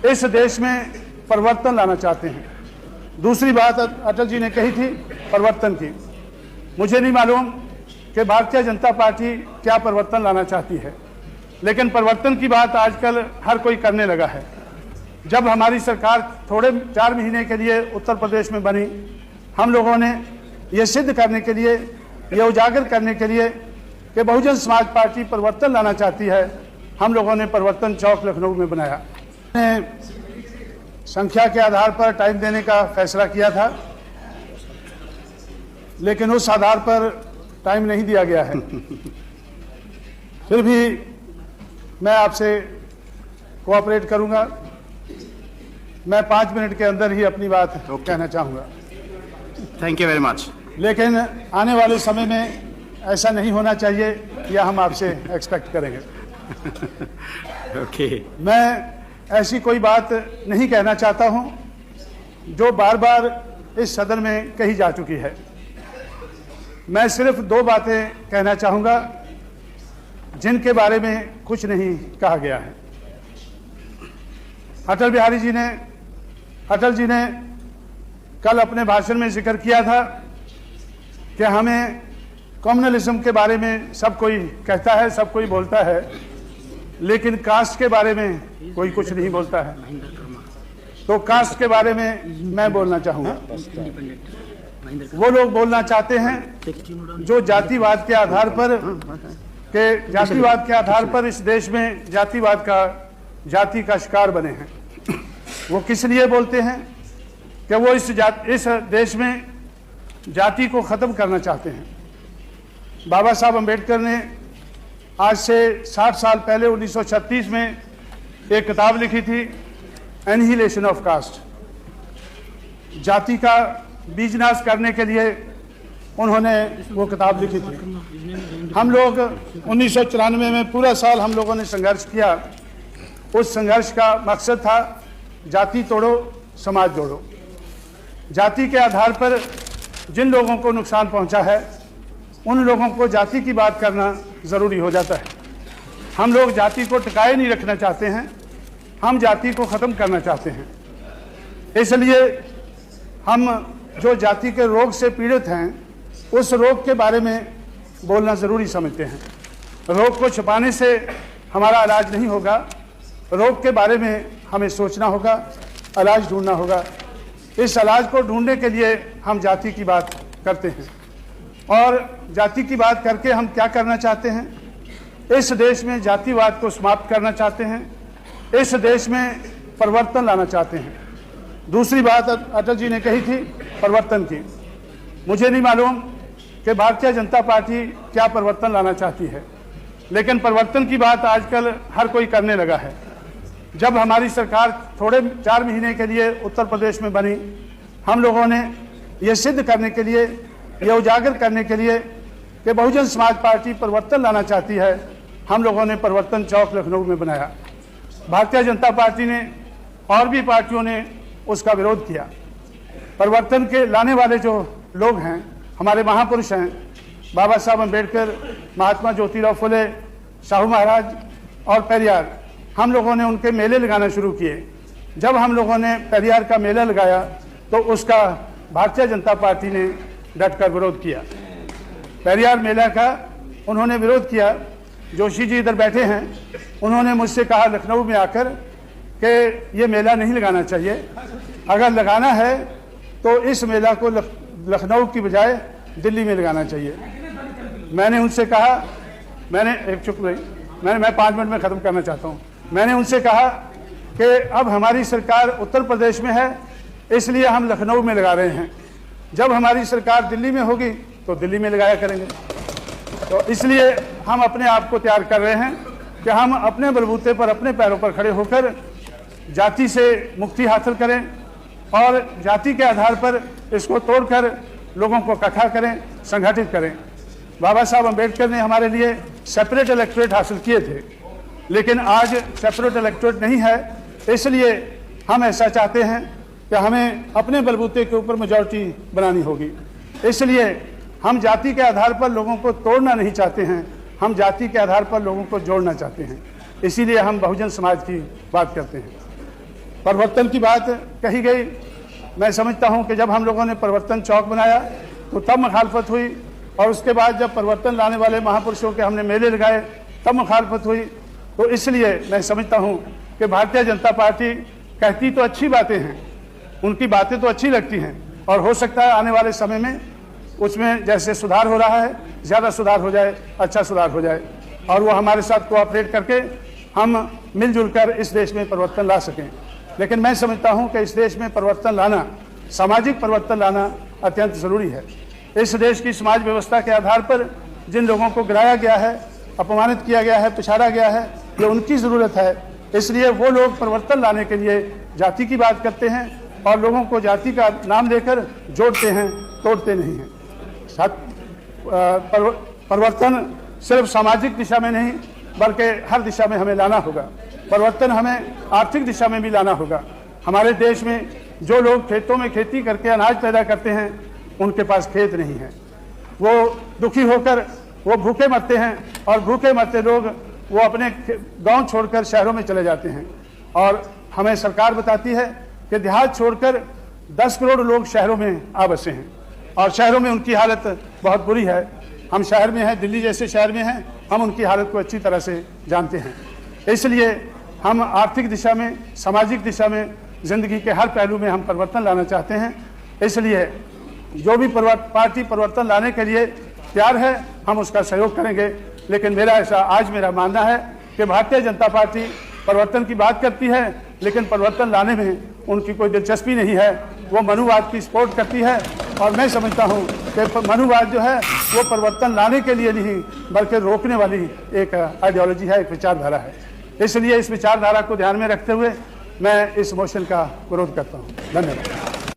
इस देश में परिवर्तन लाना चाहते हैं। दूसरी बात अटल जी ने कही थी परिवर्तन की। मुझे नहीं मालूम कि भारतीय जनता पार्टी क्या परिवर्तन लाना चाहती है, लेकिन परिवर्तन की बात आजकल हर कोई करने लगा है। जब हमारी सरकार थोड़े 4 महीने के लिए उत्तर प्रदेश में बनी, हम लोगों ने ये सिद्ध करने के लिए, ये उजागर करने के लिए कि बहुजन समाज पार्टी परिवर्तन लाना चाहती है, हम लोगों ने परिवर्तन चौक लखनऊ में बनाया। संख्या के आधार पर टाइम देने का फैसला किया था, लेकिन उस आधार पर टाइम नहीं दिया गया है। फिर भी मैं आपसे कोऑपरेट करूंगा। मैं 5 मिनट के अंदर ही अपनी बात कहना चाहूंगा। Thank you very much. लेकिन आने वाले समय में ऐसा नहीं होना चाहिए, यह हम आपसे एक्सपेक्ट करेंगे। ओके। मैं ऐसी कोई बात नहीं कहना चाहता हूं जो बार बार इस सदन में कही जा चुकी है। मैं सिर्फ 2 बातें कहना चाहूंगा जिनके बारे में कुछ नहीं कहा गया है। अटल जी ने कल अपने भाषण में जिक्र किया था कि हमें कम्युनलिज्म के बारे में सब कोई कहता है, सब कोई बोलता है, लेकिन कास्ट के बारे में कोई कुछ नहीं बोलता है। तो कास्ट के बारे में मैं बोलना चाहूंगा। वो लोग बोलना चाहते हैं जो जातिवाद के आधार पर इस देश में जाति का शिकार बने हैं। वो किस लिए बोलते हैं कि वो इस देश में जाति को खत्म करना चाहते हैं। बाबा साहब अम्बेडकर ने आज से 60 साल पहले 1936 में एक किताब लिखी थी, एनहिलेशन ऑफ कास्ट। जाति का बीजनाश करने के लिए उन्होंने वो किताब लिखी थी। हम लोग 1994 में पूरा साल हम लोगों ने संघर्ष किया। उस संघर्ष का मकसद था जाति तोड़ो, समाज जोड़ो। जाति के आधार पर जिन लोगों को नुकसान पहुंचा है, उन लोगों को जाति की बात करना ज़रूरी हो जाता है। हम लोग जाति को टिकाए नहीं रखना चाहते हैं, हम जाति को ख़त्म करना चाहते हैं। इसलिए हम जो जाति के रोग से पीड़ित हैं, उस रोग के बारे में बोलना ज़रूरी समझते हैं। रोग को छुपाने से हमारा इलाज नहीं होगा। रोग के बारे में हमें सोचना होगा, इलाज ढूंढना होगा। इस इलाज को ढूंढने के लिए हम जाति की बात करते हैं। और जाति की बात करके हम क्या करना चाहते हैं? इस देश में जातिवाद को समाप्त करना चाहते हैं। इस देश में परिवर्तन लाना चाहते हैं। दूसरी बात अटल जी ने कही थी परिवर्तन की। मुझे नहीं मालूम कि भारतीय जनता पार्टी क्या परिवर्तन लाना चाहती है, लेकिन परिवर्तन की बात आजकल हर कोई करने लगा है। जब हमारी सरकार थोड़े 4 महीने के लिए उत्तर प्रदेश में बनी, हम लोगों ने ये सिद्ध करने के लिए, ये उजागर करने के लिए कि बहुजन समाज पार्टी परिवर्तन लाना चाहती है, हम लोगों ने परिवर्तन चौक लखनऊ में बनाया। भारतीय जनता पार्टी ने और भी पार्टियों ने उसका विरोध किया। परिवर्तन के लाने वाले जो लोग हैं, हमारे महापुरुष हैं, बाबा साहब अम्बेडकर, महात्मा ज्योतिराव फुले, साहू महाराज और पेरियार। हम लोगों ने उनके मेले लगाना शुरू किए। जब हम लोगों ने पेरियार का मेला लगाया तो उसका भारतीय जनता पार्टी ने डटकर विरोध किया। पेरियार मेला का उन्होंने विरोध किया। जोशी जी इधर बैठे हैं, उन्होंने मुझसे कहा लखनऊ में आकर कि ये मेला नहीं लगाना चाहिए, अगर लगाना है तो इस मेला को लखनऊ की बजाय दिल्ली में लगाना चाहिए। मैंने उनसे कहा, मैं 5 मिनट में ख़त्म करना चाहता हूँ। मैंने उनसे कहा कि अब हमारी सरकार उत्तर प्रदेश में है, इसलिए हम लखनऊ में लगा रहे हैं। जब हमारी सरकार दिल्ली में होगी तो दिल्ली में लगाया करेंगे। तो इसलिए हम अपने आप को तैयार कर रहे हैं कि हम अपने बलबूते पर, अपने पैरों पर खड़े होकर जाति से मुक्ति हासिल करें और जाति के आधार पर इसको तोड़कर लोगों को इकट्ठा करें, संगठित करें। बाबा साहब अम्बेडकर ने हमारे लिए सेपरेट इलेक्टोरेट हासिल किए थे, लेकिन आज सेपरेट इलेक्टोरेट नहीं है। इसलिए हम ऐसा चाहते हैं कि हमें अपने बलबूते के ऊपर मेजॉरिटी बनानी होगी। इसलिए हम जाति के आधार पर लोगों को तोड़ना नहीं चाहते हैं, हम जाति के आधार पर लोगों को जोड़ना चाहते हैं। इसीलिए हम बहुजन समाज की बात करते हैं। परिवर्तन की बात कही गई। मैं समझता हूं कि जब हम लोगों ने परिवर्तन चौक बनाया तो तब मुखालफत हुई, और उसके बाद जब परिवर्तन लाने वाले महापुरुषों के हमने मेले लगाए तब मुखालफत हुई। तो इसलिए मैं समझता हूं कि भारतीय जनता पार्टी कहती तो अच्छी बातें हैं, उनकी बातें तो अच्छी लगती हैं, और हो सकता है आने वाले समय में उसमें जैसे सुधार हो रहा है ज़्यादा सुधार हो जाए, अच्छा सुधार हो जाए, और वो हमारे साथ कोऑपरेट करके हम मिलजुल कर इस देश में परिवर्तन ला सकें। लेकिन मैं समझता हूं कि इस देश में परिवर्तन लाना, सामाजिक परिवर्तन लाना अत्यंत ज़रूरी है। इस देश की समाज व्यवस्था के आधार पर जिन लोगों को गिराया गया है, अपमानित किया गया है, पिछाड़ा गया है, ये उनकी ज़रूरत है। इसलिए वो लोग परिवर्तन लाने के लिए जाति की बात करते हैं और लोगों को जाति का नाम लेकर जोड़ते हैं, तोड़ते नहीं हैं। परिवर्तन सिर्फ सामाजिक दिशा में नहीं बल्कि हर दिशा में हमें लाना होगा। परिवर्तन हमें आर्थिक दिशा में भी लाना होगा। हमारे देश में जो लोग खेतों में खेती करके अनाज पैदा करते हैं उनके पास खेत नहीं है, वो दुखी होकर वो भूखे मरते हैं, और भूखे मरते लोग वो अपने गांव छोड़कर शहरों में चले जाते हैं। और हमें सरकार बताती है कि देहात छोड़कर 10 करोड़ लोग शहरों में आ बसे हैं, और शहरों में उनकी हालत बहुत बुरी है। हम शहर में हैं, दिल्ली जैसे शहर में हैं, हम उनकी हालत को अच्छी तरह से जानते हैं। इसलिए हम आर्थिक दिशा में, सामाजिक दिशा में, ज़िंदगी के हर पहलू में हम परिवर्तन लाना चाहते हैं। इसलिए जो भी पार्टी परिवर्तन लाने के लिए तैयार है हम उसका सहयोग करेंगे। लेकिन मेरा मानना है कि भारतीय जनता पार्टी परिवर्तन की बात करती है लेकिन परिवर्तन लाने में उनकी कोई दिलचस्पी नहीं है। वो मनुवाद की सपोर्ट करती है, और मैं समझता हूं कि मनुवाद जो है वो परिवर्तन लाने के लिए नहीं बल्कि रोकने वाली एक आइडियोलॉजी है, एक विचारधारा है। इसलिए इस विचारधारा को ध्यान में रखते हुए मैं इस मोशन का विरोध करता हूं। धन्यवाद।